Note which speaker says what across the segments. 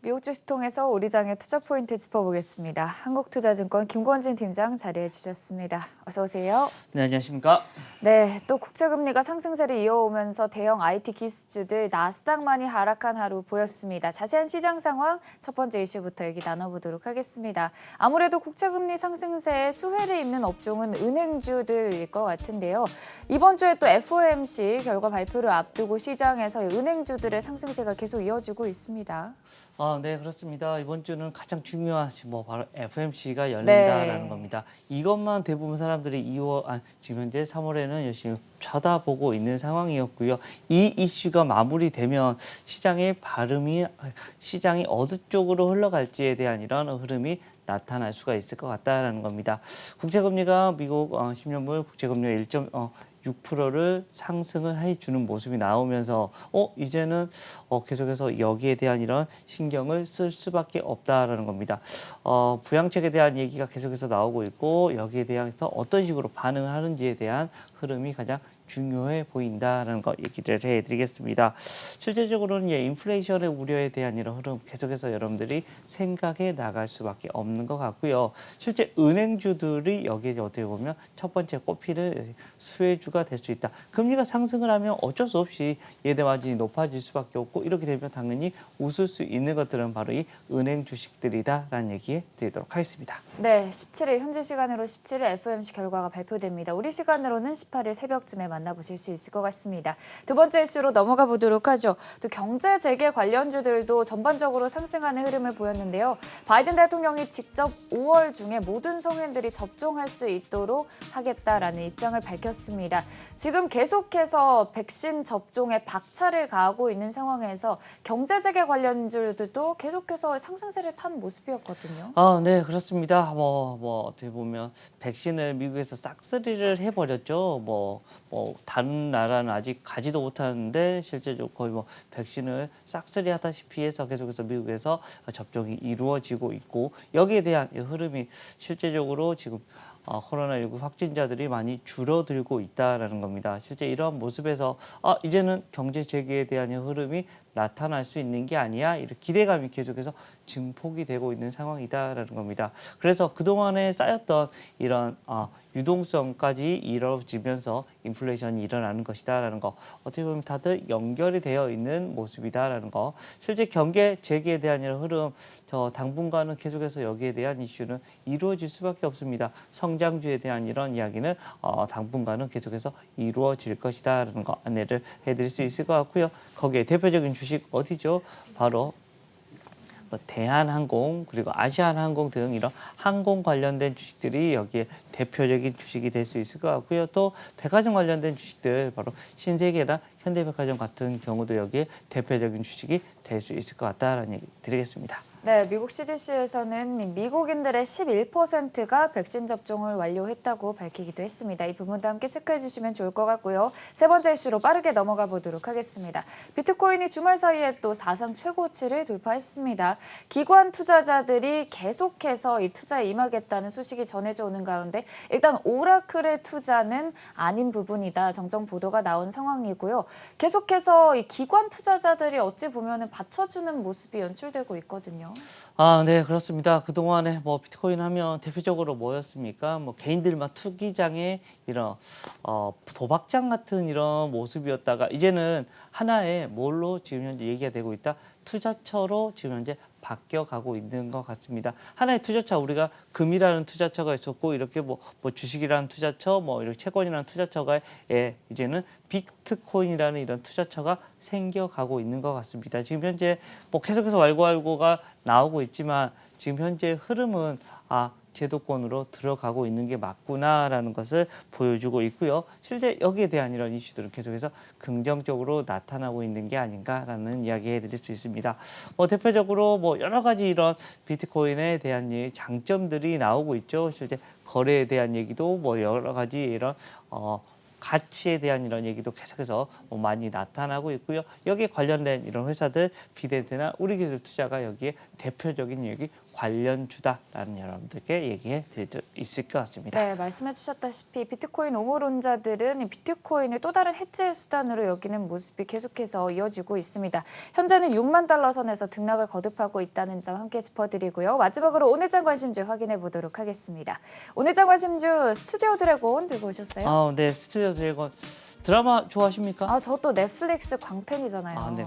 Speaker 1: 미국 주식 통해서 우리 장의 투자 포인트 짚어보겠습니다. 한국투자증권 김권진 팀장 자리해 주셨습니다. 어서 오세요.
Speaker 2: 네, 안녕하십니까?
Speaker 1: 네, 또 국채금리가 상승세를 이어오면서 대형 IT 기술주들 나스닥만이 하락한 하루 보였습니다. 자세한 시장 상황 첫 번째 이슈부터 얘기 나눠보도록 하겠습니다. 아무래도 국채금리 상승세에 수혜를 입는 업종은 은행주들일 것 같은데요. 이번 주에 또 FOMC 결과 발표를 앞두고 시장에서 은행주들의 상승세가 계속 이어지고 있습니다.
Speaker 2: 네, 그렇습니다. 이번 주는 가장 중요한 바로 FOMC가 열린다라는
Speaker 1: 네.
Speaker 2: 겁니다. 이것만 대부분 사람들이 지금 현재 3월에는 열심히 쳐다보고 있는 상황이었고요. 이 이슈가 마무리되면 시장이 어느 쪽으로 흘러갈지에 대한 이런 흐름이 나타날 수가 있을 것 같다라는 겁니다. 국채금리가 미국 10년물 국채금리가 1.6%를 상승을 해주는 모습이 나오면서 이제는 계속해서 여기에 대한 이런 신경을 쓸 수밖에 없다라는 겁니다. 부양책에 대한 얘기가 계속해서 나오고 있고 여기에 대해서 어떤 식으로 반응을 하는지에 대한 흐름이 가장 중요해 보인다라는 거 얘기를 해드리겠습니다. 실제적으로는 인플레이션의 우려에 대한 이런 흐름 계속해서 여러분들이 생각해 나갈 수밖에 없는 것 같고요. 실제 은행주들이 여기에 어떻게 보면 첫 번째 꼽히는 수혜주가 될 수 있다. 금리가 상승을 하면 어쩔 수 없이 예대 마진이 높아질 수밖에 없고 이렇게 되면 당연히 웃을 수 있는 것들은 바로 이 은행 주식들이다라는 얘기 드리도록 하겠습니다.
Speaker 1: 네, 17일 현지 시간으로 17일 FOMC 결과가 발표됩니다. 우리 시간으로는 18일 새벽쯤에 만나보실 수 있을 것 같습니다. 두 번째 이슈로 넘어가 보도록 하죠. 또 경제 재개 관련주들도 전반적으로 상승하는 흐름을 보였는데요. 바이든 대통령이 직접 5월 중에 모든 성인들이 접종할 수 있도록 하겠다라는 입장을 밝혔습니다. 지금 계속해서 백신 접종에 박차를 가하고 있는 상황에서 경제 재개 관련주들도 계속해서 상승세를 탄 모습이었거든요.
Speaker 2: 네, 그렇습니다. 어떻게 보면 백신을 미국에서 싹쓸이를 해버렸죠. 다른 나라는 아직 가지도 못하는데 실제적으로 거의 백신을 싹쓸이 하다시피 해서 계속해서 미국에서 접종이 이루어지고 있고 여기에 대한 흐름이 실제적으로 지금 코로나19 확진자들이 많이 줄어들고 있다라는 겁니다. 실제 이러한 모습에서 이제는 경제 재개에 대한 흐름이 나타날 수 있는 게 아니야 이런 기대감이 계속해서 증폭이 되고 있는 상황이다라는 겁니다. 그래서 그동안에 쌓였던 이런 유동성까지 이루어지면서 인플레이션이 일어나는 것이다라는 거 어떻게 보면 다들 연결이 되어 있는 모습이다라는 거 실제 경제 재개에 대한 이런 흐름 당분간은 계속해서 여기에 대한 이슈는 이루어질 수밖에 없습니다. 성장주에 대한 이런 이야기는 당분간은 계속해서 이루어질 것이다라는 거 안내를 해드릴 수 있을 것 같고요. 거기에 대표적인 주식 어디죠? 바로 대한항공 그리고 아시아나항공 등 이런 항공 관련된 주식들이 여기에 대표적인 주식이 될 수 있을 것 같고요. 또 백화점 관련된 주식들 바로 신세계나 현대백화점 같은 경우도 여기에 대표적인 주식이 될 수 있을 것 같다라는 얘기 드리겠습니다.
Speaker 1: 네, 미국 CDC에서는 미국인들의 11%가 백신 접종을 완료했다고 밝히기도 했습니다. 이 부분도 함께 체크해 주시면 좋을 것 같고요. 세 번째 이슈로 빠르게 넘어가 보도록 하겠습니다. 비트코인이 주말 사이에 또 사상 최고치를 돌파했습니다. 기관 투자자들이 계속해서 이 투자에 임하겠다는 소식이 전해져 오는 가운데 일단 오라클의 투자는 아닌 부분이다. 정정 보도가 나온 상황이고요. 계속해서 이 기관 투자자들이 어찌 보면은 받쳐주는 모습이 연출되고 있거든요.
Speaker 2: 네, 그렇습니다. 그동안에 비트코인 하면 대표적으로 뭐였습니까? 개인들만 투기장에 이런 도박장 같은 이런 모습이었다가 이제는 하나의 뭘로 지금 현재 얘기가 되고 있다? 투자처로 지금 현재 바뀌어가고 있는 것 같습니다. 하나의 투자처 우리가 금이라는 투자처가 있었고 이렇게 주식이라는 투자처 이렇게 채권이라는 투자처가 이제는 비트코인이라는 이런 투자처가 생겨가고 있는 것 같습니다. 지금 현재 계속해서 왈가왈부가 나오고 있지만 지금 현재 흐름은 제도권으로 들어가고 있는 게 맞구나라는 것을 보여주고 있고요. 실제 여기에 대한 이런 이슈들은 계속해서 긍정적으로 나타나고 있는 게 아닌가라는 이야기 해드릴 수 있습니다. 대표적으로 여러 가지 이런 비트코인에 대한 장점들이 나오고 있죠. 실제 거래에 대한 얘기도 여러 가지 이런 가치에 대한 이런 얘기도 계속해서 많이 나타나고 있고요. 여기에 관련된 이런 회사들 비덴트나 우리기술투자가 여기에 대표적인 여기 관련주다라는 여러분들께 얘기해 드릴 수 있을 것 같습니다.
Speaker 1: 네, 말씀해 주셨다시피 비트코인 옹호론자들은 이 비트코인을 또 다른 해지의 수단으로 여기는 모습이 계속해서 이어지고 있습니다. 현재는 6만 달러 선에서 등락을 거듭하고 있다는 점 함께 짚어드리고요. 마지막으로 오늘장 관심주 확인해 보도록 하겠습니다. 오늘장 관심주 스튜디오 드래곤 들고 오셨어요?
Speaker 2: 네, 스튜디오 드래곤 드라마 좋아하십니까?
Speaker 1: 저 또 넷플릭스 광팬이잖아요.
Speaker 2: 네,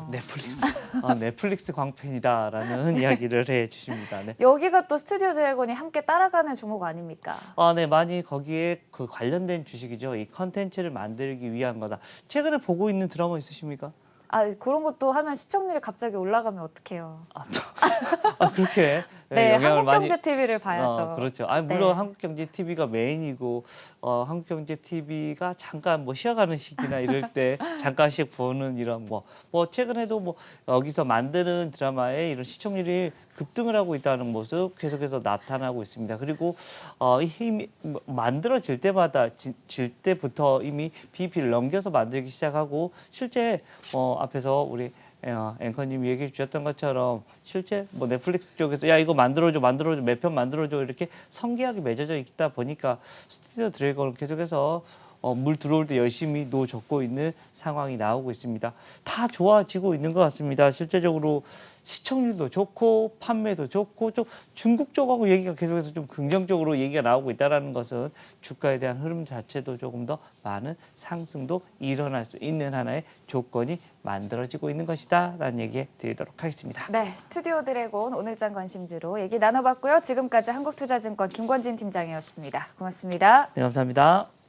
Speaker 2: 넷플릭스 광팬이다라는 이야기를 해주십니다. 네.
Speaker 1: 여기가 또 스튜디오 드래곤이 함께 따라가는 종목 아닙니까?
Speaker 2: 네, 많이 거기에 그 관련된 주식이죠. 이 컨텐츠를 만들기 위한 거다. 최근에 보고 있는 드라마 있으십니까?
Speaker 1: 그런 것도 하면 시청률이 갑자기 올라가면 어떡해요.
Speaker 2: 그렇게
Speaker 1: 네,
Speaker 2: 영향을 많이.
Speaker 1: 한국경제TV를 봐야죠.
Speaker 2: 그렇죠. 물론
Speaker 1: 네.
Speaker 2: 한국경제TV가 메인이고 한국경제TV가 잠깐 뭐 쉬어가는 시기나 이럴 때 잠깐씩 보는 이런 뭐 최근에도 뭐 여기서 만드는 드라마에 이런 시청률이 급등을 하고 있다는 모습 계속해서 나타나고 있습니다. 그리고 이미 만들어질 때부터 이미 BP를 넘겨서 만들기 시작하고 실제 앞에서 우리 앵커님이 얘기해 주셨던 것처럼 실제 뭐 넷플릭스 쪽에서 야 이거 만들어줘 몇 편 만들어줘 이렇게 성기하게 맺어져 있다 보니까 스튜디오 드래곤을 계속해서 물 들어올 때 열심히 놓아줬고 있는 상황이 나오고 있습니다. 다 좋아지고 있는 것 같습니다. 실제적으로 시청률도 좋고 판매도 좋고 좀 중국 쪽하고 얘기가 계속해서 좀 긍정적으로 얘기가 나오고 있다는 것은 주가에 대한 흐름 자체도 조금 더 많은 상승도 일어날 수 있는 하나의 조건이 만들어지고 있는 것이다 라는 얘기 드리도록 하겠습니다.
Speaker 1: 네, 스튜디오 드래곤 오늘장 관심주로 얘기 나눠봤고요. 지금까지 한국투자증권 김권진 팀장이었습니다. 고맙습니다.
Speaker 2: 네, 감사합니다.